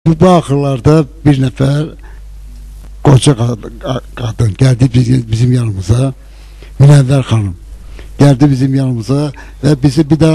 Bu axırlarda bir nəfər qoca qadın gəldi bizim yanımıza, Münəvvər xanım gəldi bizim yanımıza və bizi bir də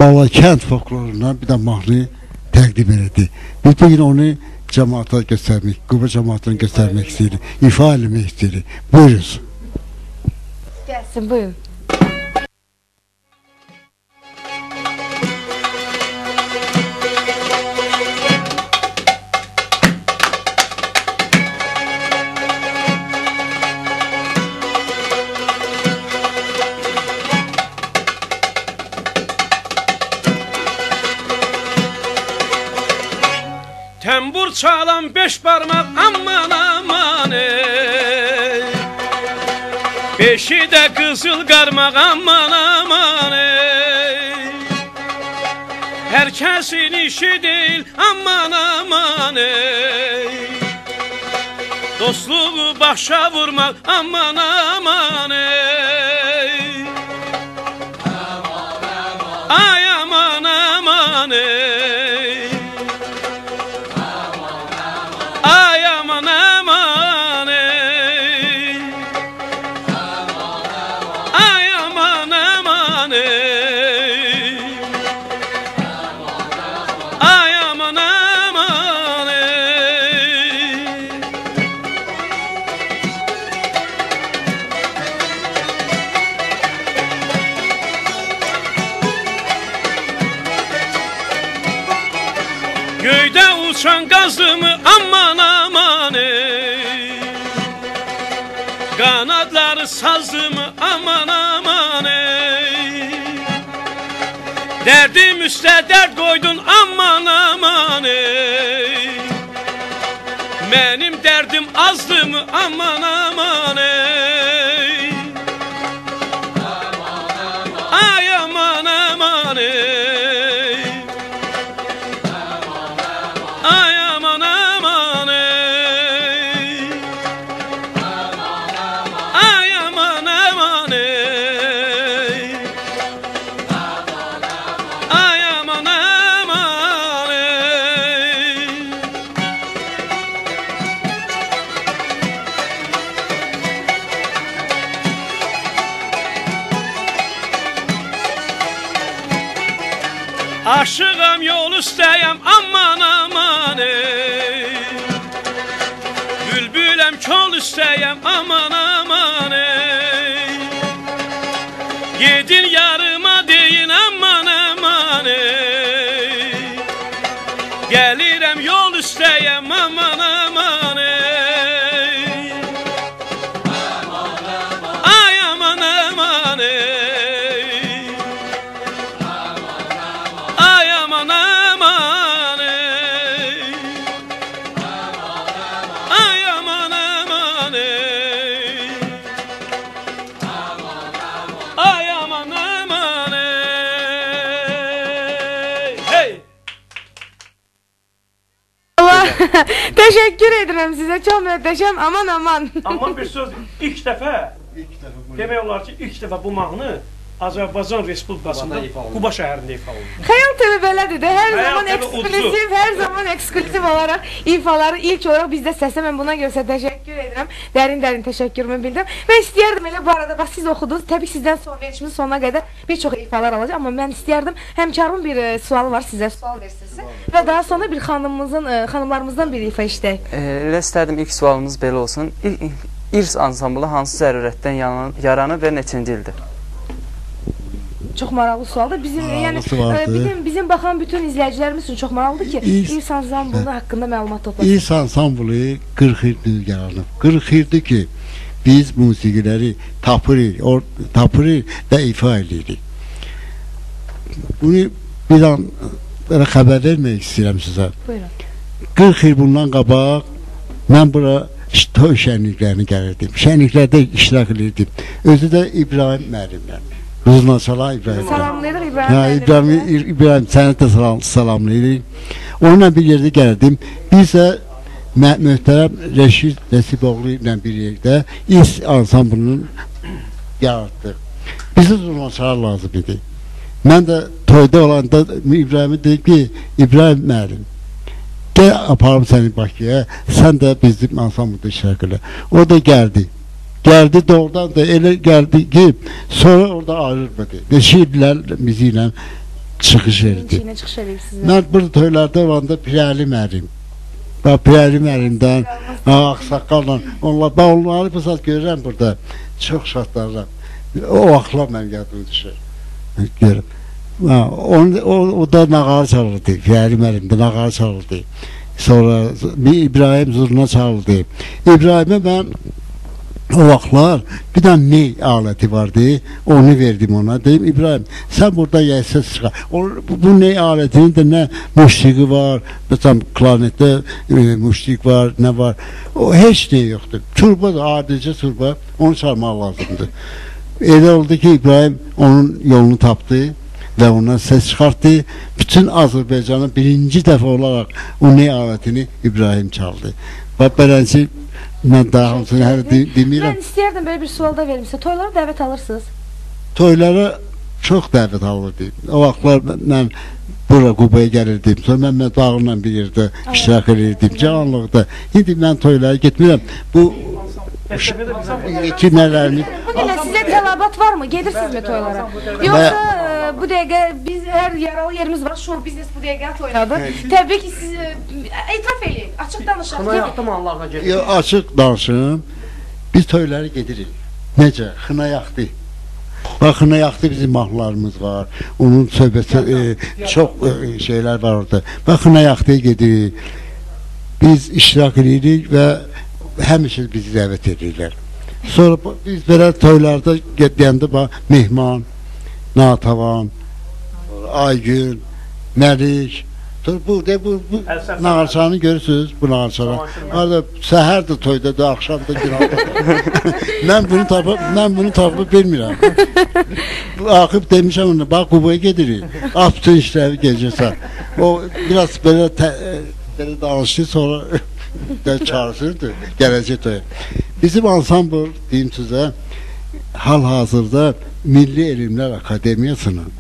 Balakənd folklorundan bir də mahnı təqdim etti. Biz bugün onu cəmaata göstərmək, Quba cəmaatına göstərmək istəyirik, ifa eləmək istəyirik. Buyuruz. Gəlsin, buyurun. Tembur çalan beş parmak aman aman ey. Beşi de kızıl karmak aman aman ey. Herkesin işi değil aman aman ey. Dostluğu başa vurmak aman aman ey. Ay aman aman ey. Ay aman aman ey. Ay aman aman ey. Ay aman aman ey. Göyde uçan gazımı aman aman ey. Kanatları sazımı aman aman ey. Derdim üstə dert koydun aman aman ey. Benim derdim azdı mı aman aman ey. Ay aman aman ey. Ay aman aman ey. Ay aman aman ey. Ay aman aman ey. Aşığım yol üstəyəm aman aman ey. Bülbüləm kol üstəyəm aman aman ey. Gedin yarıma deyin aman aman ey. Gəlirəm yol üstəyəm aman aman ey. Ay aman aman ey. Ay aman aman ey. Ay aman aman ey. Ay aman aman ey. Hey. Allah, teşekkür ederim size, çok mühteşem, aman aman. Amma bir söz ilk dəfə demək olar ki, ilk dəfə bu mahnı Azərbaycan Respublikasında Quba şəhərində ifa olundu. Xəyal TV belədir də, hər Xəyal zaman TV ekskluziv, hər zaman ekskluziv olaraq ifaları ilk olaraq bizdə səslən. Mən buna görə təşəkkür edirəm. Dərin təşəkkürümü bildirəm. Və istəyərdim elə bu arada, bax siz oxudunuz. Təbii sizdən sonra verilişimizin sonuna qədər bir çox ifalar alacaq. Amma mən istəyərdim, həmkarımın bir sualı var, sizə sual versinizsə. Və daha sonra bir xanımlarımızdan bir ifa işləyək. Elə istərdim ilk sualımız belə olsun. İrs ansamblı hansı zərurətdən yaranıb və neçinci ildir? Çox maraqlı sualdır. Bizim baxan bütün izləyicilərimiz üçün çox maraqlıdır ki, İrs ansamblı haqqında məlumat toplasın. İrs ansamblı 40 ildir yaranıb. 40 ildir ki, biz musiqiləri tapırıq və ifa edirik. Bunu bir an xəbər vermək istəyirəm sizə. Buyurun. 40 il bundan qabaq mən bura toy şənliklərini gəlirdim. Şənliklərdə iştirak edirdim. Özü də İbrahim müəllimlə. Ruznaçala İbrahim. Salamlayırıq İbrahim. İbrahim səni də salamlayırıq. Onunla bir yerdə gəlirdim. Biz də möhtərəm Rəşid Nəsiboğlu ilə bir yerdə İrs ansamblının yaratdıq. Bizə zurnaçalar lazım idi. Mən də toyda olanda İbrahim'e dedim ki, İbrahim müəllim, aparım səni Bakıya, sən də bizim ansambulda iştirak elə. O da gəldi. Gəldi doğrudan da elə gəldi ki, sonra orada ayrılmadı. Neçə illər bizi ilə çıxış etdi. Mən burada toylarda olanda Pirəli müəllim. Pirəli müəllimdən, Ağsaqqalla, onları bu saat görürəm burada. Çox şadlarlar. O vaxtlar mən yadıma düşür. Görürəm. O da nağara çalırdı. Pirəli müəllim də nağara çalırdı. Sonra İbrahim zurna çalırdı. İbrahimə mən o vaxtlar bir dənə ney aləti vardı, onu verdim ona. Deyim, İbrahim, sən burada yəysə çıxar. Bu ney alətinin də nə musiqi var, məsələn, klarnetdə musiqi var, nə var. O heç ney yoxdur. Turba da, adicə turba, onu çalmaq lazımdır. Elə oldu ki, İbrahim onun yolunu tapdı və ondan səs çıxartdı. Bütün Azərbaycanın birinci dəfə olaraq o ney alətini İbrahim çaldı. Və belənci mən daha hamısını hələ demirəm. Mən istəyərdim belə bir sualda verim sizə. Toylara dəvət alırsınız? Toylara çox dəvət alırdım. O vaxtlar mən bura Qubaya gəlirdim. Sonra mən Mədbağımla bir yerdə iştirak edirdim. Canlıqda. İndi mən toylara getmirəm. Bu yetimlərini... Bugün sizə tələbat varmı? Gedirsinizmi toylara? Yoxsa bu dəqiqə biz hər yaralı yerimiz var. Show biznes bu dəqiqə oynadı. Təbii ki siz etiraf eləyin. Açıq danışaq. Xına yaxdım Allah'a gedir. Açıq danışım. Biz toylara gedirik. Necə? Xına yaxdı. Bax, xına yaxdı bizim mahnılarımız var. Onun söhbəti çox şeylər var orada. Bax, xına yaxdıya gedirik. Biz iştirak edirik və həmişə bizi dəvət edirlər. Sonra biz belə toylarda gedəndə Mehman, Natavan, Aygün, Məlik, bu nağarçanı görürsünüz, bu nağarçanı. Arada səhər də toyda da, axşam da günahda. Mən bunu tapıb bilmirəm. Axıb demişəm ona, bax Qubaya gedirik. Bütün işləri gecəsən. O biraz belə danışdı, sonra çağırsırdı, gələcək toya. Bizim ansambl, deyim sizə, hal-hazırda Milli Elmlər Akademiyasının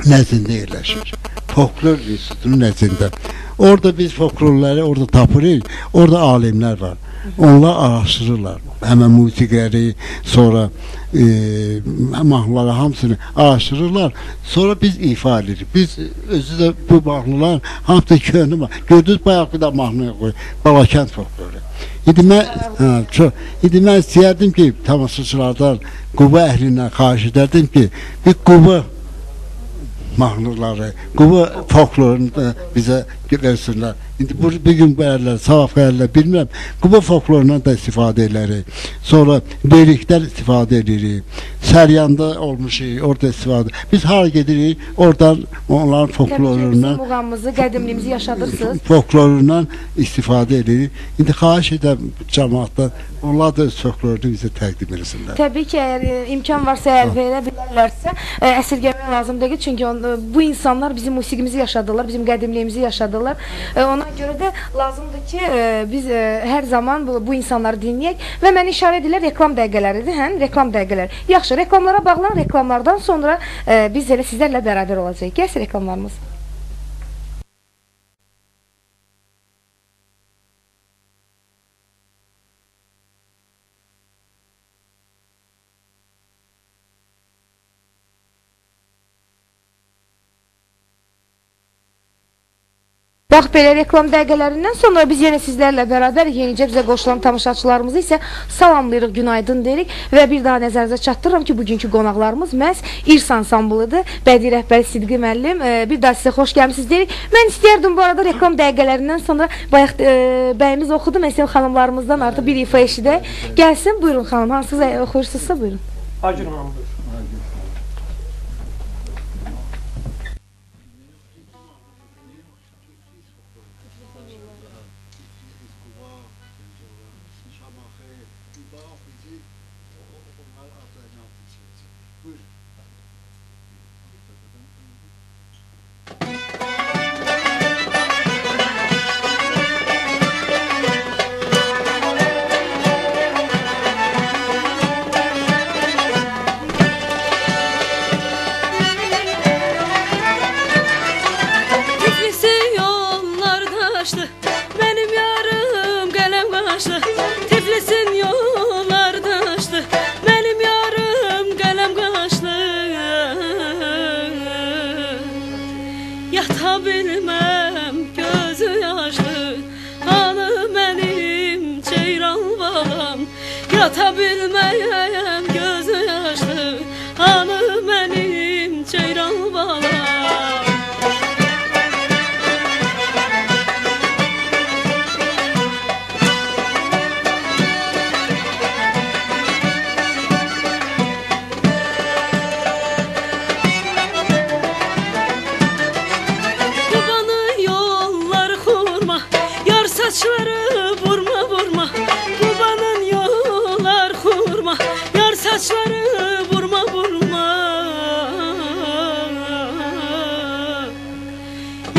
nəzində yerləşir. Folklor institutunun nəzində. Orada biz folklorları orada tapırıq, orada alimlər var. Onlar araşdırırlar. Həmən musiqiləri, sonra mahnıları hamısını araşdırırlar. Sonra biz ifa edirik. Biz özü də bu mahnılar hamısı köhnə var. Gördünüz, bayaq bir də mahnı qoyur. Balakənd folkloru. İndi mən istəyərdim ki, tamaşaçılardan, Quba əhlindən xahiş edərdim ki, bir Quba mahnıları, Quba folklorunu da bizə versinlər. İndi bugün bu ərlər, savaf ərlər bilmirəm, Quba folklorundan da istifadə edirik. Sonra beylikdən istifadə edirik. Səryanda olmuşuq, orada istifadə. Biz hara gedirik, oradan onların folklorundan, bizim muğamımızı, qədimliyimizi yaşadırsınız. Folklorundan istifadə edirik. İndi xahiş edəm cəmaatdan, onlar da öz folklorunu bizə təqdim etsinlər. Təbii ki, əgər imkan varsa, əgər verə bilərlərsə, əsirgəmək lazımdır ki, çünki bu insanlar bizim musiqimizi yaşadılar, bizim qədimliyimizi yaşadılar. Ona görə də lazımdır ki, biz hər zaman bu insanları dinləyək və mənə işarə edirlər reklam dəqiqələridir, həm reklam dəqiqələri. Yaxşı, reklamlara bağlan, reklamlardan sonra biz elə sizlərlə bərabər olacaq. Gəlsin reklamlarımız. Bax, belə reklam dəqiqələrindən sonra biz yenə sizlərlə bərabər yenicə bizə qoşulan tamaşaçılarımızı isə salamlayırıq, günaydın deyirik və bir daha nəzərinizə çatdırıram ki, bugünkü qonaqlarımız məhz İrs ansamblıdır, bədii rəhbəri Sidqi müəllim. Bir daha sizə xoş gəlmisiniz deyirik. Mən istəyərdim bu arada reklam dəqiqələrindən sonra bayaq bəyimiz oxudu, məsələn xanımlarımızdan artıq bir ifa eşidək. Gəlsin, buyurun xanım, hansınız oxuyursunuzsa buyurun. Acın xanım, buyurun. qaşlı, benim yarım qələm qaşlı, Tiflisin yollar daşlı, benim yarım qələm qaşlı. Yata bilməm gözü yaşlı, hanı mənim ceyran balam. Yata bilməyəm gözü yaşlı, hanı mənim ceyran balam. Saçları vurma vurma, Kubanın yollar kurma, yar saçları vurma vurma.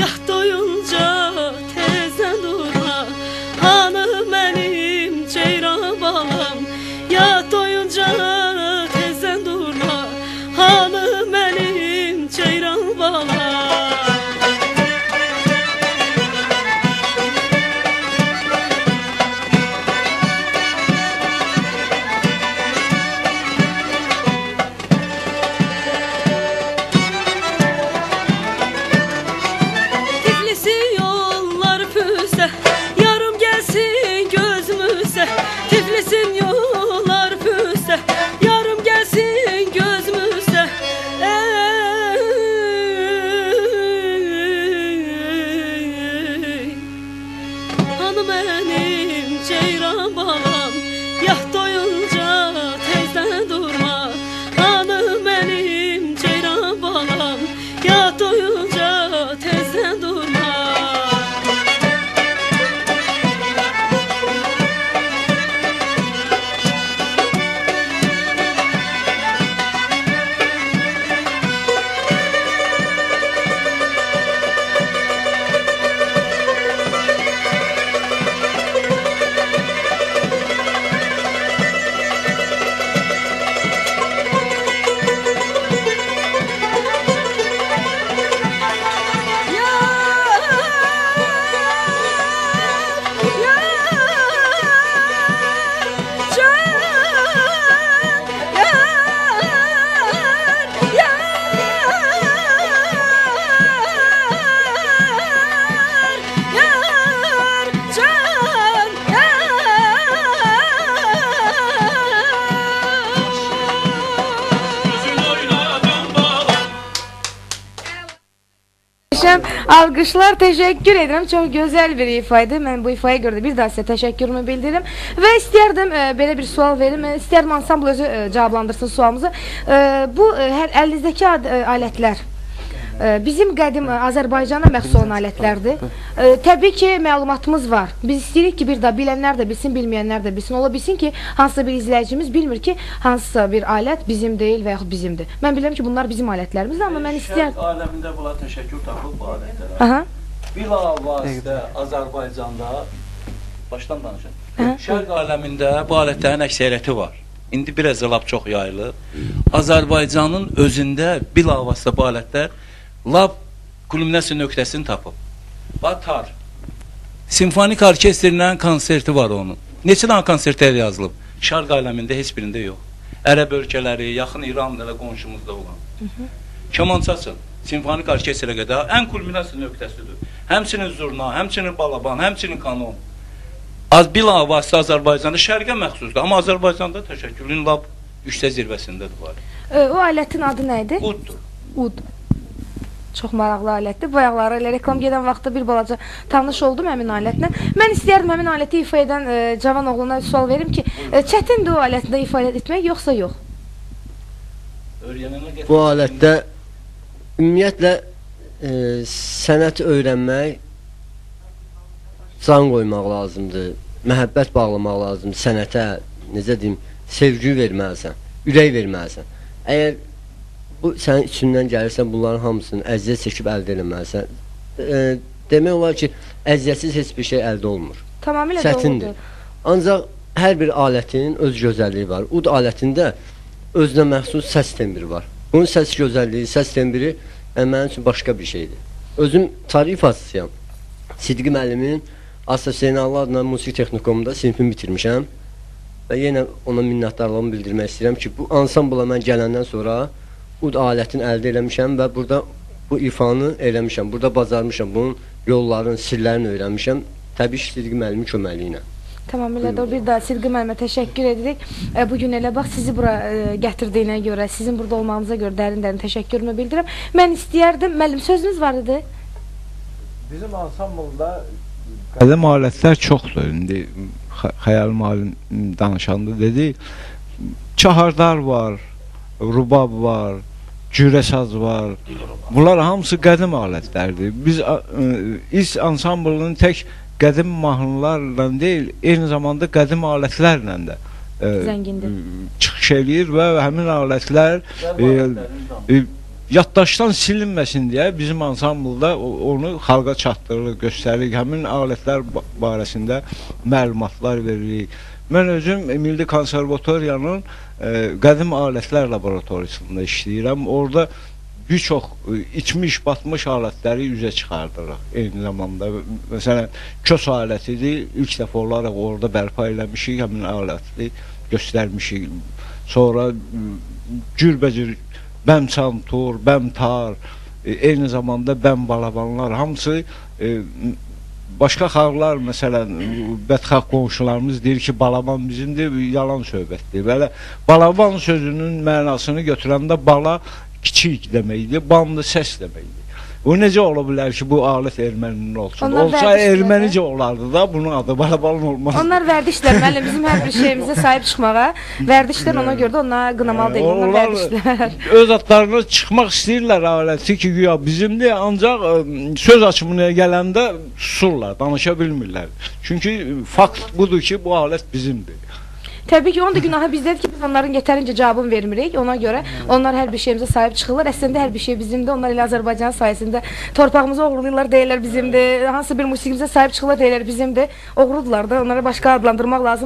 Yah doyunca tezden durma, hanı benim ceyran balam. Yah doyunca tezden durma, hanı benim ceyran balam. Yarım gelsin gözümüze, Tiflisin yollar füze, yarım gelsin gözümüze. Hanı benim ceyran balam, yah doyunca tezden durma. Hanı benim ceyran balam, yah doyunca tezden durma. Alqışlar, təşəkkür edirəm. Çox gözəl bir ifaydı. Mən bu ifaya görə də bir daha sizə təşəkkürümü bildirim. Və istərdim belə bir sual verim. İstərdim ansambl özü cavablandırsın sualımızı. Bu əlinizdəki alətlər bizim qədim Azərbaycana məxsus olan alətlərdir. Təbii ki, məlumatımız var. Biz istəyirik ki, bir daha bilənlər də bilsin, bilməyənlər də bilsin. Ola bilsin ki, hansısa bir izləyicimiz bilmir ki, hansısa bir alət bizim deyil və yaxud bizimdir. Mən bilirəm ki, bunlar bizim alətlərimizdir, amma mən istəyirəm... Şərq aləmində bunlar təşəkkür tapıb bu alətlərə. Bilavasitə Azərbaycanda, başdan danışın, Şərq aləmində bu alətlərin əksəriyyəti var. İndi biraz da lap çox yayılıb. Azərbaycanın özündə bilavasitə bu alətlər lap kulminasiya nöqtəsini tapıb. Batar, simfonik orkestrinin konserti var onun. Neçə dənə konsertlər yazılıb? Şərq aləmində heç birində yox. Ərəb ölkələri, yaxın İran da qonşumuzda olan. Kamançasın, simfonik orkestrə qədər ən kulminasiya nöqtəsidir. Həmçinin zurna, həmçinin balaban, həmçinin kanon. Bilavasitə Azərbaycanda şərqə məxsusdur. Amma Azərbaycanda təşəkkürün lap yüksək zirvəsindədir var. O alətin adı nə idi? Uddur. Ud. Çox maraqlı alətdir. Bu ayaqları ilə reklam gedən vaxtda bir balaca tanış oldum həmin alətlə. Mən istəyərdim həmin aləti ifa edən cavan oğluna sual verim ki, çətindir o alətdə ifa etmək, yoxsa yox? Bu alətdə ümumiyyətlə sənət öyrənmək, can qoymaq lazımdır, məhəbbət bağlamaq lazımdır sənətə, necə deyim, sevgi verməlisən, ürək verməlisən. Əgər bu sənin içindən gəlirsən, bunların hamısını əziyyət çəkib əldə eləməlisən. Demək olar ki, əziyyətsiz heç bir şey əldə olmur. Tamamilə çətindir. Ancaq hər bir alətin öz gözəlliyi var. Ud alətində özünə məxsus səs tembri var. Bunun səs gözəlliyi, səs tembri mənim üçün başqa bir şeydir. Özüm tarif hasısıyam. Sidqi müəllimin Asosiyalı adına musiqi texnikumunda sinifimi bitirmişəm. Və yenə ona minnətdarlığımı bildirmək istəyirəm ki, bu ansambla mən gələndən sonra ud alətini əldə eləmişəm və burada bu ifanı eləmişəm. Burada bacarmışam, bunun yolların, sirlərini öyrənmişəm. Təbii ki, Sidqi müəllimin köməliyi ilə. Tamamilə doğru. Bir daha Sidqi müəllimə təşəkkür edirik. Bugün elə bax sizi bura gətirdiyinə görə, sizin burada olmağınıza görə dərin-dərin təşəkkürümü bildirirəm. Mən istəyərdim, müəllim sözünüz var idi. Bizim ansamblda qədəm alətlər çoxdur. İndi Xəyal müəllim danışanda dedi, çahardar var, rubab var, cürəsaz var. Bunlar hamısı qədim alətlərdir. Biz İS ansamblının tək qədim mahnılarla deyil, eyni zamanda qədim alətlərlə də çıxış eləyir və həmin alətlər yaddaşdan silinməsin deyə bizim ansamblda onu xalqa çatdırırıq, göstəririk. Həmin alətlər barəsində məlumatlar veririk. Mən özüm Milli Konservatoriyanın qədim alətlər laboratoriyasında işləyirəm. Orada bir çox içmiş, batmış alətləri üzə çıxardırıq. Eyni zamanda, məsələn, kös alətidir. İlk dəfə olaraq orada bərpa eləmişik, həmin aləti göstərmişik. Sonra cürbəcür bəm çantur, bəm tar, eyni zamanda bəm balabanlar, hamısı başqa xalqlar, məsələn, bədxalq qonşularımız deyir ki, balaban bizimdir, yalan söhbətdir. Belə, balaban sözünün mənasını götürəndə bala kiçik deməkdir, bandı səs deməkdir. O necə ola bilər ki, bu alət erməninin olsun? Olsa ermənicə olardı da, bunun adı balaban olmaz. Onlar vərdişlər, müəllim, bizim hər bir şeyimizə sahib çıxmağa. Vərdişlər ona görə də onlar qınamalı deyil, onlar vərdişlər. Öz adlarına çıxmaq istəyirlər aləti ki, güya bizimdir, ancaq söz açımına gələndə susurlar, danışa bilmirlər. Çünki fakt budur ki, bu alət bizimdir. Təbii ki, onun da günahı bizdədir ki, biz onların yetərincə cavabını vermirik. Ona görə onlar hər bir şeyimizə sahib çıxırlar. Əslində hər bir şey bizimdir. Onlar elə Azərbaycan sayəsində torpağımızı oğurlayırlar, deyirlər bizimdir. Hansı bir musiqimizə sahib çıxırlar, deyirlər bizimdir. Oğurdular da, onlara başqa adlandırmaq lazımdır.